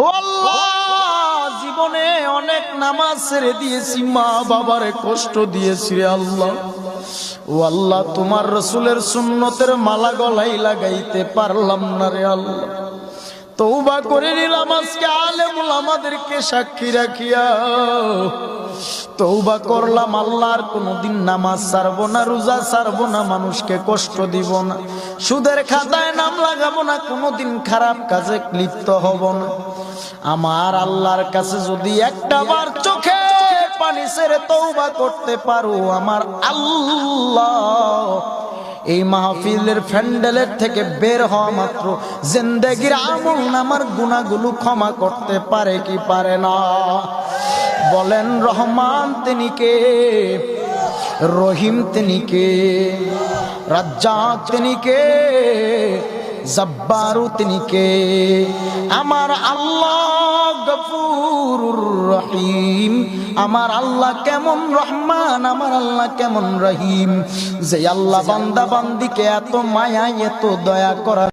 ও আল্লাহ, জীবনে অনেক নামাজ ছেড়ে দিয়েছি, মা বাবারে কষ্ট দিয়েছি রে আল্লাহ। ও আল্লাহ, তোমার রাসূলের সুন্নতের মালা গলায় লাগাইতে পারলাম না রে আল্লাহ। তওবা করে নিলাম আজকে আলেমুল আমাদেরকে সাক্ষী রাখিয়া। তওবা করলাম আল্লাহ, আর কোনোদিন নামাজ ছাড়বো না, রোজা ছাড়বো না, মানুষকে কষ্ট দিব না, সুদের খাতায় নাম লাগাবো না, কোনোদিন খারাপ কাজে লিপ্ত হব না। আমার আল্লাহর কাছে যদি একটা বার চোখে পানি ছেড়ে তওবা করতে পারো, আমার আল্লাহ এই মাহফিলের প্যান্ডেলের থেকে বের হওয়া মাত্র জিন্দেগির আমল নামার গুনাহগুলো ক্ষমা করতে পারে কি পারে না? বলেন, রহমান তিনি কে, রহিম তিনি কে, রাজ্জাক তিনি কে, জব্বারু তিনি কে? আমার আল্লাহ গফুরুর রহিম। আমার আল্লাহ কেমন রহমান, আমার আল্লাহ কেমন রহিম, যে আল্লাহ বান্দা বান্দিকে এত মায়া এত দয়া করা